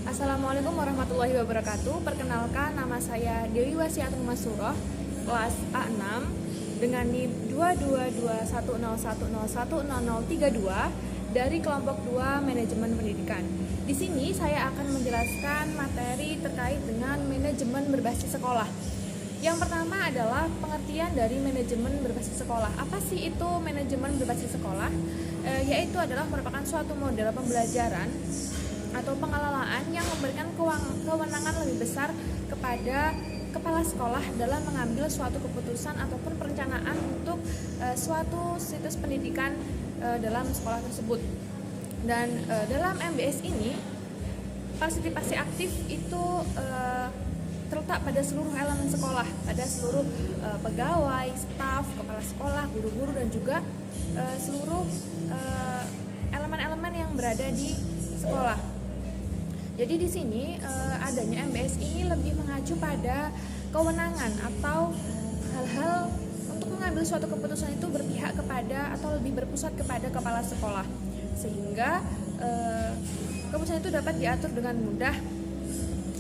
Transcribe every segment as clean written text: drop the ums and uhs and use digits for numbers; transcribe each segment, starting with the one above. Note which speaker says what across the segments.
Speaker 1: Assalamualaikum warahmatullahi wabarakatuh. Perkenalkan, nama saya Dewi Wasiatun Masuroh, kelas A6 dengan NIM 2221010100032 dari kelompok 2 Manajemen Pendidikan. Di sini saya akan menjelaskan materi terkait dengan manajemen berbasis sekolah. Yang pertama adalah pengertian dari manajemen berbasis sekolah. Apa sih itu manajemen berbasis sekolah? Yaitu adalah merupakan suatu model pembelajaran atau pengelolaan yang memberikan kewenangan lebih besar kepada kepala sekolah dalam mengambil suatu keputusan ataupun perencanaan untuk suatu situs pendidikan dalam sekolah tersebut. Dan dalam MBS ini partisipasi aktif itu terletak pada seluruh elemen sekolah, pada seluruh pegawai, staf, kepala sekolah, guru-guru, dan juga seluruh elemen-elemen yang berada di sekolah. Jadi di sini adanya MBS ini lebih mengacu pada kewenangan atau hal-hal untuk mengambil suatu keputusan itu berpihak kepada atau lebih berpusat kepada kepala sekolah, sehingga keputusan itu dapat diatur dengan mudah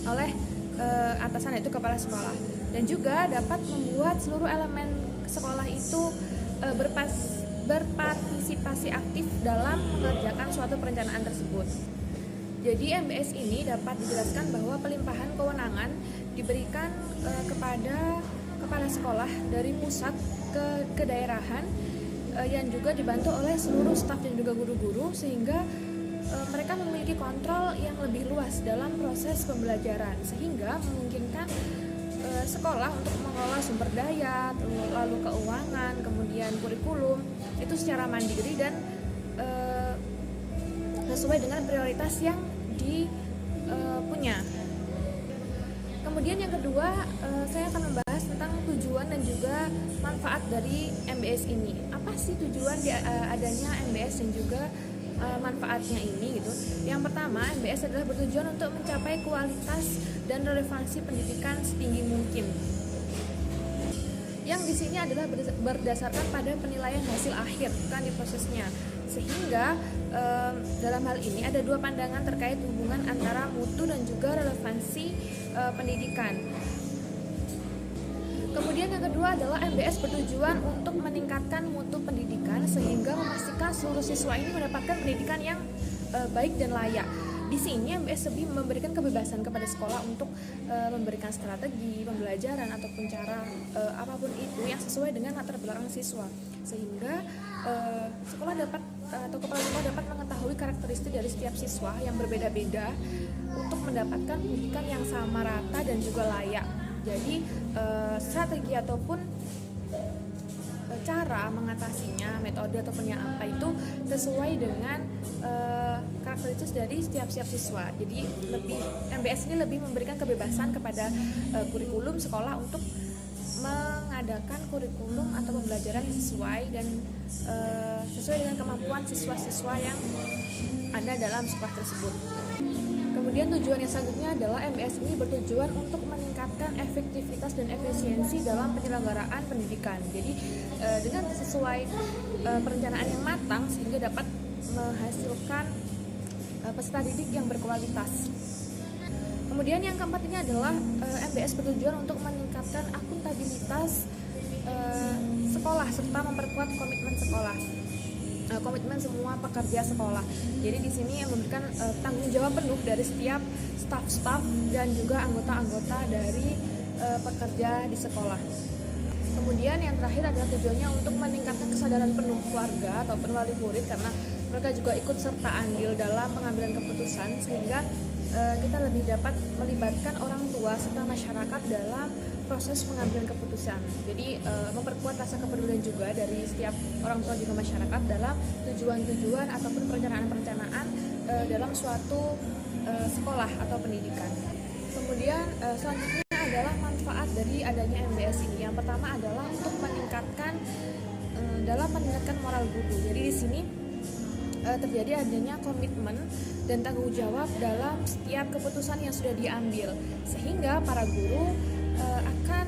Speaker 1: oleh atasan, yaitu kepala sekolah, dan juga dapat membuat seluruh elemen sekolah itu berpartisipasi aktif dalam mengerjakan suatu perencanaan tersebut. Jadi MBS ini dapat dijelaskan bahwa pelimpahan kewenangan diberikan kepada kepala sekolah dari pusat ke daerahan yang juga dibantu oleh seluruh staf dan juga guru-guru, sehingga mereka memiliki kontrol yang lebih luas dalam proses pembelajaran, sehingga memungkinkan sekolah untuk mengelola sumber daya, lalu keuangan, kemudian kurikulum itu secara mandiri dan sesuai dengan prioritas yang dipunya. Kemudian yang kedua, saya akan membahas tentang tujuan dan juga manfaat dari MBS ini. Apa sih tujuan adanya MBS dan juga manfaatnya ini gitu. Yang pertama, MBS adalah bertujuan untuk mencapai kualitas dan relevansi pendidikan setinggi mungkin. Yang di sini adalah berdasarkan pada penilaian hasil akhir, bukan di prosesnya. Sehingga dalam hal ini ada dua pandangan terkait hubungan antara mutu dan juga relevansi pendidikan. Kemudian yang kedua adalah MBS bertujuan untuk meningkatkan mutu pendidikan sehingga memastikan seluruh siswa ini mendapatkan pendidikan yang baik dan layak. Di sini MBS lebih memberikan kebebasan kepada sekolah untuk memberikan strategi pembelajaran ataupun cara apapun itu yang sesuai dengan latar belakang siswa, sehingga sekolah dapat atau kepala sekolah dapat mengetahui karakteristik dari setiap siswa yang berbeda-beda untuk mendapatkan pendidikan yang sama, rata, dan juga layak. Jadi strategi ataupun cara mengatasinya, metode ataupun yang apa itu sesuai dengan karakteristik dari setiap siswa. Jadi MBS ini lebih memberikan kebebasan kepada kurikulum sekolah untuk mengadakan kurikulum atau pembelajaran yang sesuai dan sesuai dengan kemampuan siswa-siswa yang ada dalam sekolah tersebut. Kemudian tujuan yang selanjutnya adalah MBS ini bertujuan untuk meningkatkan efektivitas dan efisiensi dalam penyelenggaraan pendidikan. Jadi dengan sesuai perencanaan yang matang sehingga dapat menghasilkan peserta didik yang berkualitas. Kemudian yang keempat ini adalah MBS bertujuan untuk meningkatkan akuntabilitas sekolah serta memperkuat komitmen sekolah. Komitmen semua pekerja sekolah. Jadi di sini yang memberikan tanggung jawab penuh dari setiap staf-staf dan juga anggota-anggota dari pekerja di sekolah. Kemudian yang terakhir adalah tujuannya untuk meningkatkan kesadaran penuh keluarga ataupun wali murid, karena mereka juga ikut serta andil dalam pengambilan keputusan, sehingga kita lebih dapat melibatkan orang tua serta masyarakat dalam proses pengambilan keputusan. Jadi memperkuat rasa kepedulian juga dari setiap orang tua juga masyarakat dalam tujuan-tujuan ataupun perencanaan-perencanaan dalam suatu sekolah atau pendidikan. Kemudian selanjutnya adalah manfaat dari adanya MBS ini. Yang pertama adalah untuk meningkatkan moral guru. Jadi di sini terjadi adanya komitmen dan tanggung jawab dalam setiap keputusan yang sudah diambil, sehingga para guru akan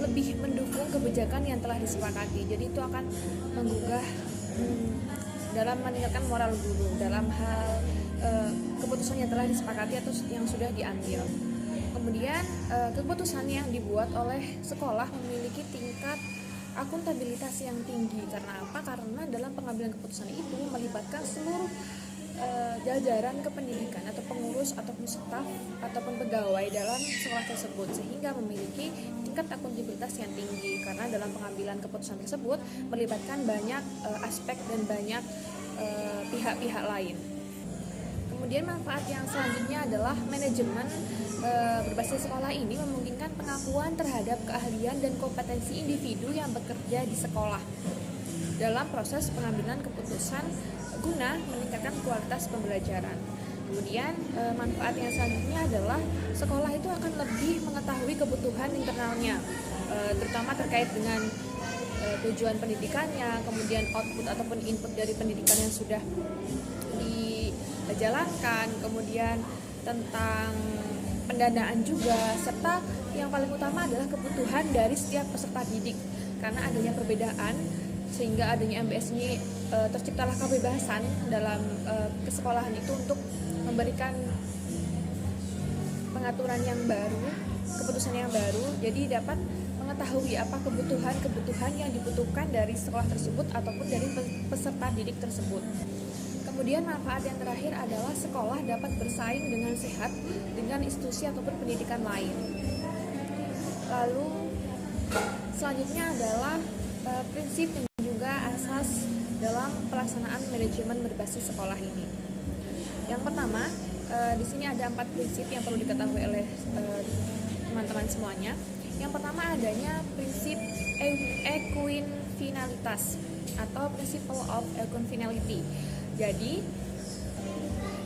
Speaker 1: lebih mendukung kebijakan yang telah disepakati. Jadi itu akan menggugah dalam meningkatkan moral guru dalam hal keputusan yang telah disepakati atau yang sudah diambil. Kemudian keputusan yang dibuat oleh sekolah memiliki tingkat akuntabilitas yang tinggi. Karena apa? Karena dalam pengambilan keputusan itu melibatkan seluruh jajaran kependidikan atau pengurus ataupun staf ataupun pegawai dalam sekolah tersebut, sehingga memiliki tingkat akuntabilitas yang tinggi. Karena dalam pengambilan keputusan tersebut melibatkan banyak aspek dan banyak pihak-pihak lain. Kemudian manfaat yang selanjutnya adalah manajemen berbasis sekolah ini memungkinkan pengakuan terhadap keahlian dan kompetensi individu yang bekerja di sekolah dalam proses pengambilan keputusan guna meningkatkan kualitas pembelajaran. Kemudian manfaat yang selanjutnya adalah sekolah itu akan lebih mengetahui kebutuhan internalnya, terutama terkait dengan tujuan pendidikannya, kemudian output ataupun input dari pendidikan yang sudah dijalankan, kemudian tentang pendanaan juga, serta yang paling utama adalah kebutuhan dari setiap peserta didik. Karena adanya perbedaan, sehingga adanya MBS ini terciptalah kebebasan dalam kesekolahan itu untuk memberikan pengaturan yang baru, keputusan yang baru. Jadi dapat mengetahui apa kebutuhan yang dibutuhkan dari sekolah tersebut ataupun dari peserta didik tersebut. Kemudian manfaat yang terakhir adalah sekolah dapat bersaing dengan sehat dengan institusi ataupun pendidikan lain. Lalu selanjutnya adalah prinsip dan juga asas dalam pelaksanaan manajemen berbasis sekolah ini. Yang pertama, di sini ada 4 prinsip yang perlu diketahui oleh teman-teman semuanya. Yang pertama adanya prinsip equifinalitas atau principle of equifinality. Jadi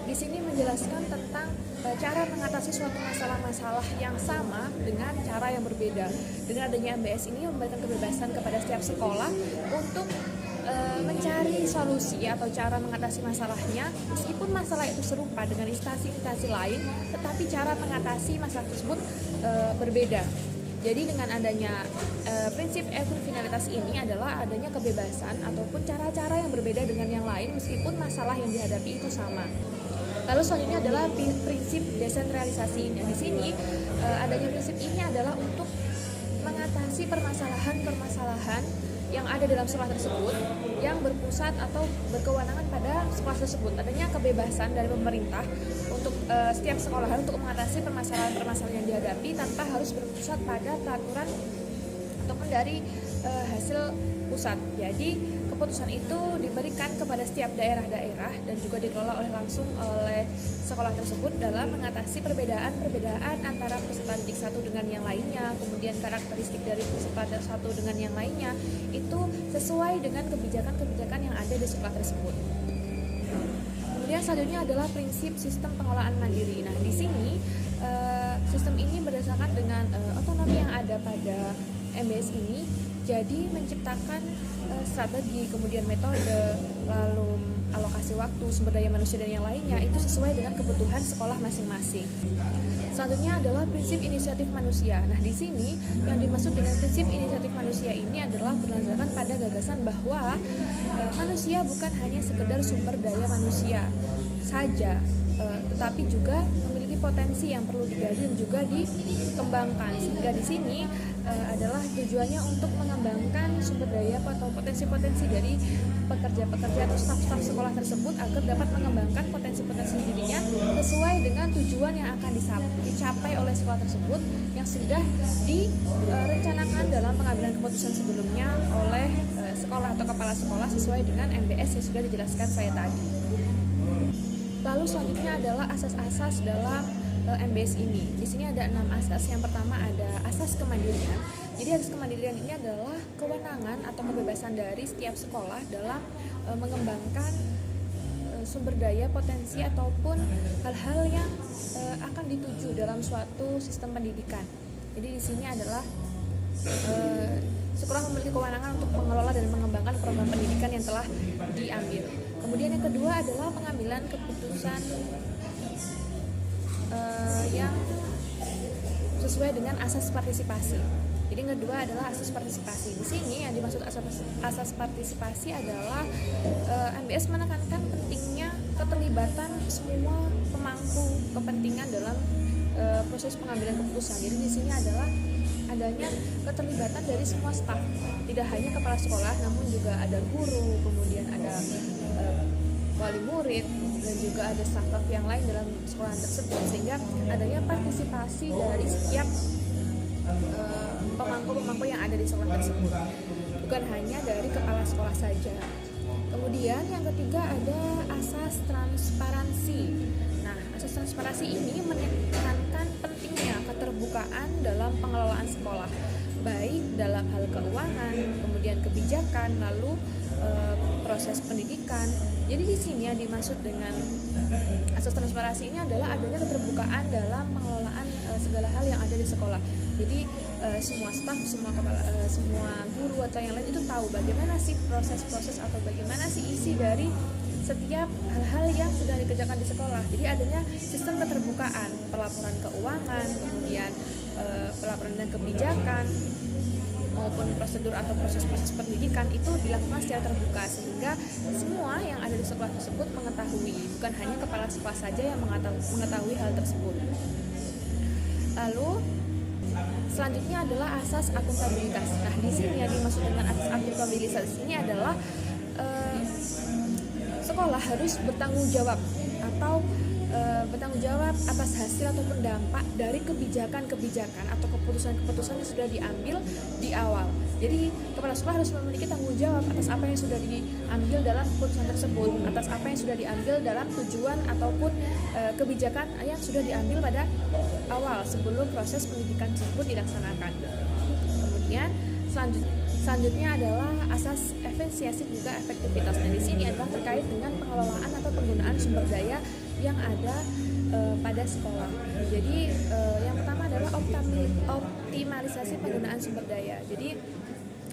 Speaker 1: di sini menjelaskan tentang cara mengatasi suatu masalah-masalah yang sama dengan cara yang berbeda. Dengan adanya MBS ini memberikan kebebasan kepada setiap sekolah untuk mencari solusi atau cara mengatasi masalahnya, meskipun masalah itu serupa dengan instansi-instansi lain, tetapi cara mengatasi masalah tersebut berbeda. Jadi dengan adanya prinsip equifinalitas ini adalah adanya kebebasan ataupun cara-cara yang berbeda dengan yang lain meskipun masalah yang dihadapi itu sama. Lalu selanjutnya adalah prinsip desentralisasi. Nah, di sini adanya prinsip ini adalah untuk mengatasi permasalahan-permasalahan yang ada dalam sekolah tersebut yang berpusat atau berkewenangan pada sekolah tersebut. Adanya kebebasan dari pemerintah untuk setiap sekolah untuk mengatasi permasalahan-permasalahan yang dihadapi tanpa harus berpusat pada peraturan ataupun dari hasil pusat. Jadi keputusan itu diberikan kepada setiap daerah-daerah dan juga dikelola langsung oleh sekolah tersebut dalam mengatasi perbedaan-perbedaan antara peserta didik satu dengan yang lainnya, kemudian karakteristik dari peserta satu dengan yang lainnya itu sesuai dengan kebijakan-kebijakan yang ada di sekolah tersebut. Kemudian selanjutnya adalah prinsip sistem pengelolaan mandiri. Nah, di sini sistem ini berdasarkan dengan otonomi yang ada pada MBS ini, jadi menciptakan strategi, kemudian metode, lalu alokasi waktu, sumber daya manusia dan yang lainnya itu sesuai dengan kebutuhan sekolah masing-masing. Selanjutnya adalah prinsip inisiatif manusia. Nah, di sini yang dimaksud dengan prinsip inisiatif manusia ini adalah berdasarkan pada gagasan bahwa manusia bukan hanya sekedar sumber daya manusia saja, tetapi juga memiliki potensi yang perlu digali dan juga dikembangkan. Sehingga di sini adalah tujuannya untuk mengembangkan sumber daya atau potensi-potensi dari pekerja-pekerja atau staf-staf sekolah tersebut agar dapat mengembangkan potensi-potensi dirinya sesuai dengan tujuan yang akan dicapai oleh sekolah tersebut yang sudah direncanakan dalam pengambilan keputusan sebelumnya oleh sekolah atau kepala sekolah sesuai dengan MBS yang sudah dijelaskan saya tadi. Lalu selanjutnya adalah asas-asas dalam MBS ini. Di sini ada 6 asas. Yang pertama ada asas kemandirian. Jadi asas kemandirian ini adalah kewenangan atau kebebasan dari setiap sekolah dalam mengembangkan sumber daya, potensi ataupun hal-hal yang akan dituju dalam suatu sistem pendidikan. Jadi di sini adalah sekolah memiliki kewenangan untuk mengelola dan mengembangkan program pendidikan yang telah diambil. Kemudian yang kedua adalah pengambilan keputusan yang sesuai dengan asas partisipasi. Jadi yang kedua adalah asas partisipasi. Di sini yang dimaksud asas partisipasi adalah MBS menekankan pentingnya keterlibatan semua pemangku kepentingan dalam proses pengambilan keputusan. Jadi di sini adalah adanya keterlibatan dari semua staf, tidak hanya kepala sekolah, namun juga ada guru, kemudian ada wali murid, dan juga ada staf yang lain dalam sekolah tersebut, sehingga adanya partisipasi dari setiap pemangku-pemangku yang ada di sekolah tersebut, bukan hanya dari kepala sekolah saja. Kemudian yang ketiga ada asas transparansi. Nah, asas transparansi ini menekankan pentingnya keterbukaan dalam pengelolaan sekolah, baik dalam hal keuangan, kemudian kebijakan, lalu proses pendidikan. Jadi di sini yang dimaksud dengan asas transparansi ini adalah adanya keterbukaan dalam pengelolaan segala hal yang ada di sekolah. Jadi semua staf, semua guru atau yang lain itu tahu bagaimana sih proses-proses atau bagaimana sih isi dari setiap hal-hal yang sudah dikerjakan di sekolah. Jadi adanya sistem keterbukaan, pelaporan keuangan, kemudian pelaporan dan kebijakan, maupun prosedur atau proses-proses pendidikan itu dilakukan secara terbuka, sehingga semua yang ada di sekolah tersebut mengetahui, bukan hanya kepala sekolah saja yang mengetahui hal tersebut. Lalu selanjutnya adalah asas akuntabilitas. Nah, di sini yang dimaksud dengan asas akuntabilitas ini adalah sekolah harus bertanggung jawab atau bertanggung jawab atas hasil ataupun dampak dari kebijakan-kebijakan atau keputusan-keputusan yang sudah diambil di awal. Jadi kepala sekolah harus memiliki tanggung jawab atas apa yang sudah diambil dalam keputusan tersebut, atas apa yang sudah diambil dalam tujuan ataupun kebijakan yang sudah diambil pada awal sebelum proses pendidikan tersebut dilaksanakan. Kemudian selanjutnya adalah asas efisiensi juga efektivitas. Nah, di sini adalah terkait dengan pengelolaan atau penggunaan sumber daya yang ada pada sekolah. Jadi yang pertama adalah optimalisasi penggunaan sumber daya. Jadi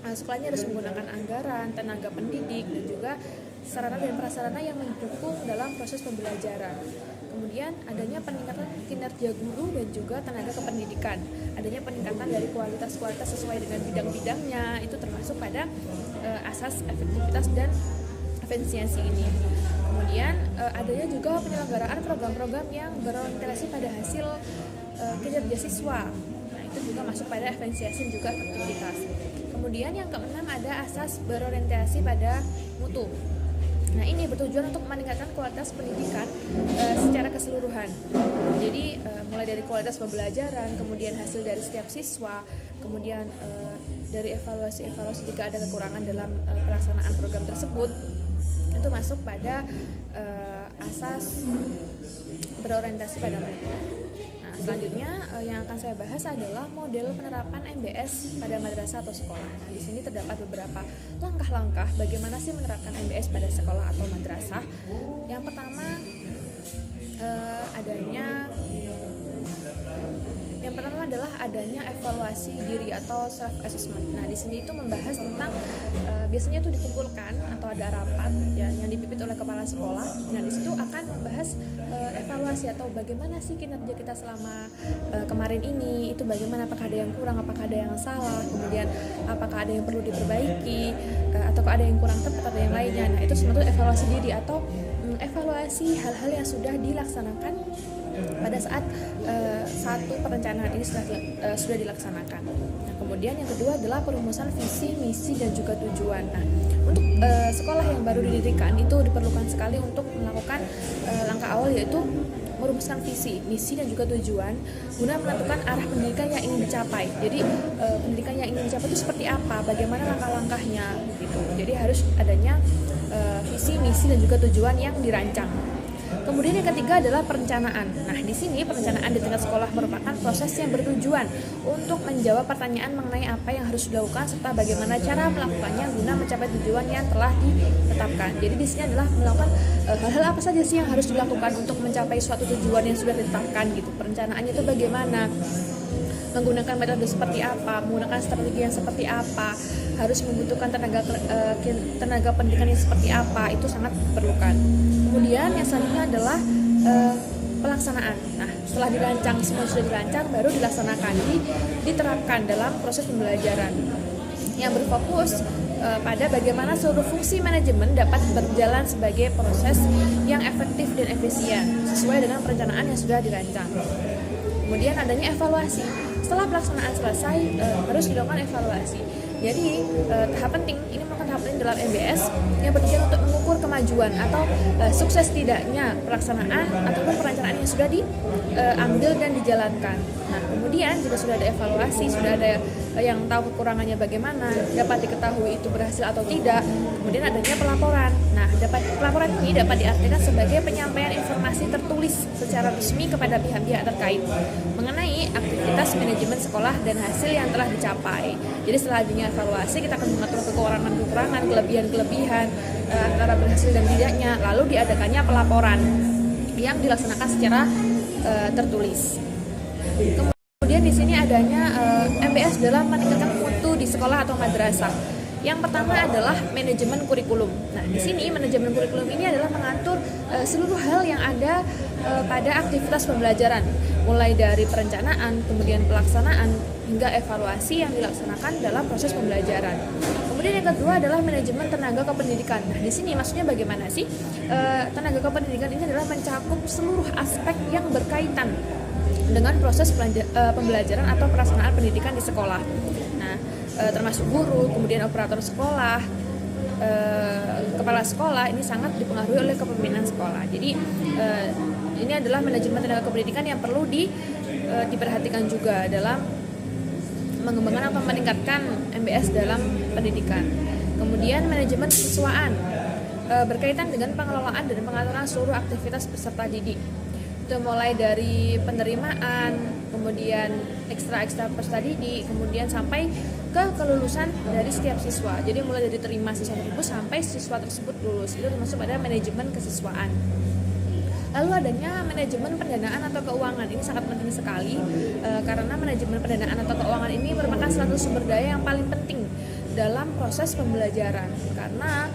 Speaker 1: sekolahnya harus menggunakan anggaran, tenaga pendidik, dan juga sarana dan prasarana yang mendukung dalam proses pembelajaran. Kemudian adanya peningkatan kinerja guru dan juga tenaga kependidikan. Adanya peningkatan dari kualitas sesuai dengan bidang-bidangnya, itu termasuk pada asas efektivitas dan efisiensi ini. Kemudian adanya juga penyelenggaraan program-program yang berorientasi pada hasil kinerja siswa. Nah, itu juga masuk pada efisiensi dan juga efektivitas. Kemudian yang keenam ada asas berorientasi pada mutu. Nah, ini bertujuan untuk meningkatkan kualitas pendidikan secara keseluruhan. Jadi mulai dari kualitas pembelajaran, kemudian hasil dari setiap siswa, kemudian dari evaluasi jika ada kekurangan dalam pelaksanaan program tersebut, itu masuk pada asas berorientasi pada mutu. Nah, selanjutnya yang akan saya bahas adalah model penerapan MBS pada madrasah atau sekolah. Nah, di sini terdapat beberapa langkah-langkah bagaimana sih menerapkan MBS pada sekolah atau madrasah. Yang pertama adalah adanya evaluasi diri atau self assessment. Nah, di sini itu membahas tentang biasanya itu dikumpulkan atau ada rapat ya, yang dipimpin oleh kepala sekolah. Nah, di situ akan membahas evaluasi atau bagaimana sih kinerja kita selama kemarin ini, itu bagaimana, apakah ada yang kurang, apakah ada yang salah, kemudian apakah ada yang perlu diperbaiki, atau ada yang kurang tepat atau yang lainnya. Nah, itu semua itu evaluasi diri atau evaluasi hal-hal yang sudah dilaksanakan pada saat satu perencanaan ini sudah dilaksanakan. Nah, kemudian yang kedua adalah perumusan visi, misi, dan juga tujuan. Nah, untuk sekolah yang baru didirikan itu diperlukan sekali untuk melakukan langkah awal, yaitu merumuskan visi, misi, dan juga tujuan guna menentukan arah pendidikan yang ingin dicapai. Jadi pendidikan yang ingin dicapai itu seperti apa, bagaimana langkah-langkahnya gitu. Jadi harus adanya visi, misi, dan juga tujuan yang dirancang. Kemudian yang ketiga adalah perencanaan. Nah, di sini perencanaan di tingkat sekolah merupakan proses yang bertujuan untuk menjawab pertanyaan mengenai apa yang harus dilakukan serta bagaimana cara melakukannya guna mencapai tujuan yang telah ditetapkan. Jadi di sini adalah melakukan hal-hal apa saja sih yang harus dilakukan untuk mencapai suatu tujuan yang sudah ditetapkan gitu. Perencanaannya itu bagaimana? Menggunakan metode seperti apa, menggunakan strategi yang seperti apa, harus membutuhkan tenaga pendidikan yang seperti apa, itu sangat diperlukan. Kemudian yang selanjutnya adalah pelaksanaan. Nah, setelah dirancang, semua sudah dirancang, baru dilaksanakan, jadi diterapkan dalam proses pembelajaran yang berfokus pada bagaimana seluruh fungsi manajemen dapat berjalan sebagai proses yang efektif dan efisien sesuai dengan perencanaan yang sudah dirancang. Kemudian adanya evaluasi. Setelah pelaksanaan selesai, harus dilakukan evaluasi. Jadi tahap penting ini merupakan tahap penting dalam MBS yang bertujuan untuk mengukur kemajuan atau sukses tidaknya pelaksanaan ataupun perencanaan yang sudah diambil dan dijalankan. Nah, kemudian jika sudah ada evaluasi, sudah ada yang tahu kekurangannya bagaimana, dapat diketahui itu berhasil atau tidak, kemudian adanya pelaporan. Nah, pelaporan ini dapat diartikan sebagai penyampaian informasi tertulis secara resmi kepada pihak-pihak terkait mengenai aktivitas manajemen sekolah dan hasil yang telah dicapai. Jadi setelah adanya evaluasi, kita akan mengatur kekurangan-kekurangan, kelebihan-kelebihan antara berhasil dan tidaknya, lalu diadakannya pelaporan yang dilaksanakan secara tertulis. Kemudian di sini adanya MBS dalam meningkatkan mutu di sekolah atau madrasah. Yang pertama adalah manajemen kurikulum. Nah, di sini manajemen kurikulum ini adalah mengatur seluruh hal yang ada pada aktivitas pembelajaran, mulai dari perencanaan, kemudian pelaksanaan, hingga evaluasi yang dilaksanakan dalam proses pembelajaran. Kemudian yang kedua adalah manajemen tenaga kependidikan. Nah, di sini maksudnya bagaimana sih? Tenaga kependidikan ini adalah mencakup seluruh aspek yang berkaitan dengan proses pembelajaran atau pelaksanaan pendidikan di sekolah. Nah, termasuk guru, kemudian operator sekolah, kepala sekolah, ini sangat dipengaruhi oleh kepemimpinan sekolah. Jadi ini adalah manajemen tenaga kependidikan yang perlu diperhatikan juga dalam mengembangkan atau meningkatkan MBS dalam pendidikan. Kemudian manajemen kesiswaan berkaitan dengan pengelolaan dan pengaturan seluruh aktivitas peserta didik. Itu mulai dari penerimaan, kemudian ekstra peserta didik, kemudian sampai ke kelulusan dari setiap siswa. Jadi mulai dari terima siswa tersebut sampai siswa tersebut lulus. Itu termasuk pada manajemen kesiswaan. Lalu adanya manajemen pendanaan atau keuangan. Ini sangat penting sekali karena manajemen pendanaan atau keuangan ini merupakan satu sumber daya yang paling penting dalam proses pembelajaran karena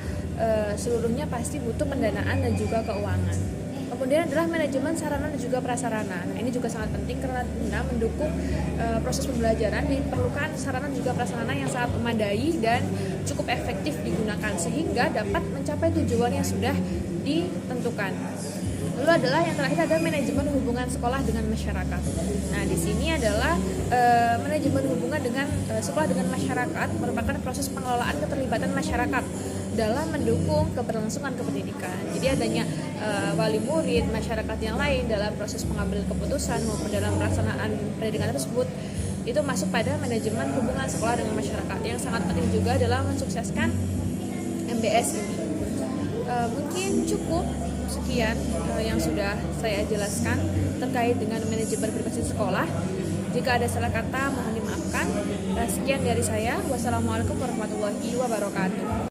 Speaker 1: seluruhnya pasti butuh pendanaan dan juga keuangan. Kemudian adalah manajemen sarana dan juga prasarana. Nah, ini juga sangat penting karena guna mendukung proses pembelajaran diperlukan sarana dan juga prasarana yang sangat memadai dan cukup efektif digunakan sehingga dapat mencapai tujuan yang sudah ditentukan. Lalu adalah yang terakhir ada manajemen hubungan sekolah dengan masyarakat. Nah, di sini adalah manajemen hubungan dengan sekolah dengan masyarakat merupakan proses pengelolaan keterlibatan masyarakat dalam mendukung keberlangsungan kependidikan. Jadi adanya wali murid, masyarakat yang lain dalam proses pengambilan keputusan maupun dalam pelaksanaan pendidikan tersebut itu masuk pada manajemen hubungan sekolah dengan masyarakat yang sangat penting juga dalam mensukseskan MBS ini. Mungkin cukup sekian yang sudah saya jelaskan terkait dengan manajemen berbasis sekolah. Jika ada salah kata mohon dimaafkan. Sekian dari saya. Wassalamualaikum warahmatullahi wabarakatuh.